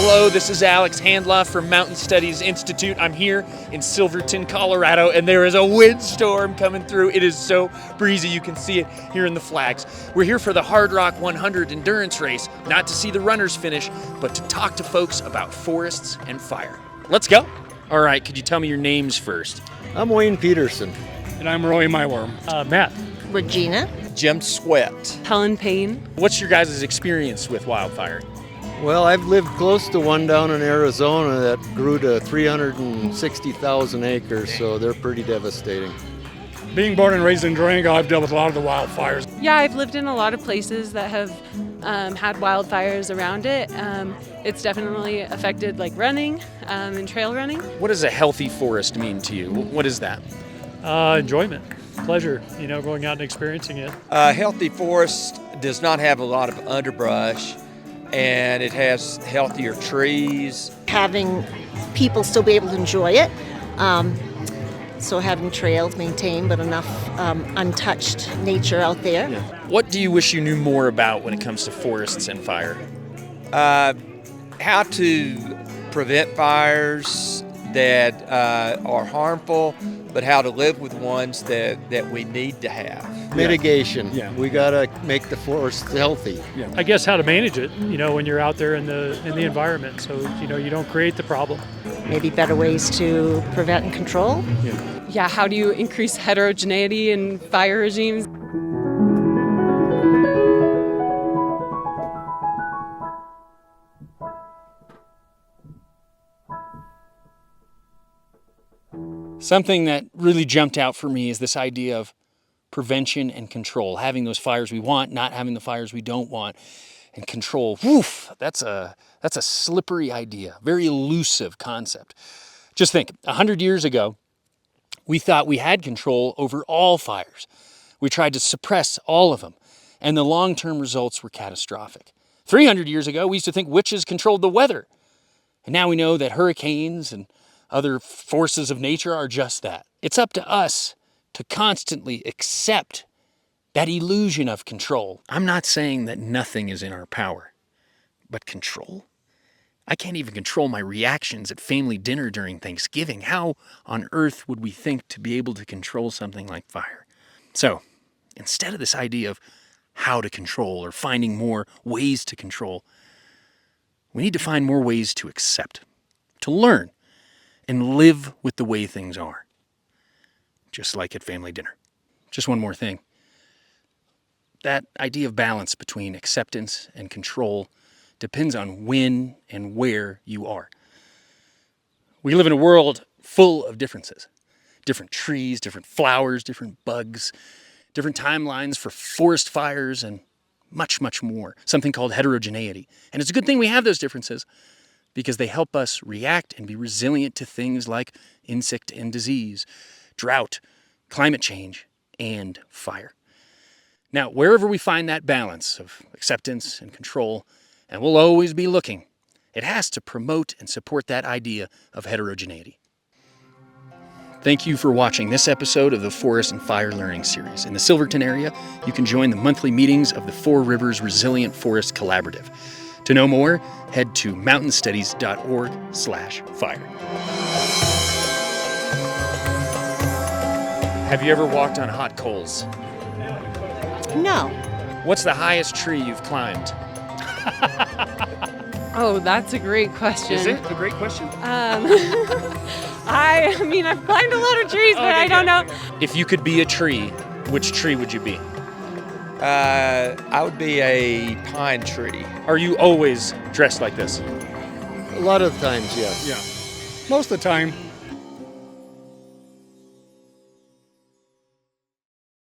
Hello, this is Alex Handloff from Mountain Studies Institute. I'm here in Silverton, Colorado, and there is a windstorm coming through. It is so breezy, you can see it here in the flags. We're here for the Hard Rock 100 endurance race, not to see the runners finish, but to talk to folks about forests and fire. Let's go. All right, could you tell me your names first? I'm Wayne Peterson. And I'm Roy Myworm. Matt. Regina. Jim Sweat. Helen Payne. What's your guys' experience with wildfire? Well, I've lived close to one down in Arizona that grew to 360,000 acres, so they're pretty devastating. Being born and raised in Durango, I've dealt with a lot of the wildfires. Yeah, I've lived in a lot of places that have had wildfires around it. It's definitely affected like running and trail running. What does a healthy forest mean to you? What is that? Enjoyment, pleasure, going out and experiencing it. A healthy forest does not have a lot of underbrush, and it has healthier trees. Having people still be able to enjoy it. So having trails maintained, but enough untouched nature out there. Yeah. What do you wish you knew more about when it comes to forests and fire? How to prevent fires that are harmful, but how to live with ones that we need to have. Mitigation. Yeah. We got to make the forest healthy. Yeah. I guess how to manage it, when you're out there in the environment, so you don't create the problem. Maybe better ways to prevent and control. Yeah, how do you increase heterogeneity in fire regimes? Something that really jumped out for me is this idea of prevention and control, having those fires we want, not having the fires we don't want, and control. Woof, that's a slippery idea, very elusive concept. Just think, 100 years ago, we thought we had control over all fires. We tried to suppress all of them, and the long-term results were catastrophic. 300 years ago, we used to think witches controlled the weather, and now we know that hurricanes and other forces of nature are just that. It's up to us to constantly accept that illusion of control. I'm not saying that nothing is in our power, but control? I can't even control my reactions at family dinner during Thanksgiving. How on earth would we think to be able to control something like fire? So, instead of this idea of how to control or finding more ways to control, we need to find more ways to accept, to learn, and live with the way things are. Just like at family dinner. Just one more thing. That idea of balance between acceptance and control depends on when and where you are. We live in a world full of differences. Different trees, different flowers, different bugs, different timelines for forest fires, and much, much more. Something called heterogeneity. And it's a good thing we have those differences because they help us react and be resilient to things like insect and disease, drought, climate change, and fire. Now, wherever we find that balance of acceptance and control, and we'll always be looking, it has to promote and support that idea of heterogeneity. Thank you for watching this episode of the Forest and Fire Learning Series. In the Silverton area, you can join the monthly meetings of the Four Rivers Resilient Forest Collaborative. To know more, head to mountainstudies.org/fire. Have you ever walked on hot coals? No. What's the highest tree you've climbed? Oh, that's a great question. Is it a great question? I've climbed a lot of trees, but I don't know. If you could be a tree, which tree would you be? I would be a pine tree. Are you always dressed like this? A lot of times, yes. Yeah. Most of the time,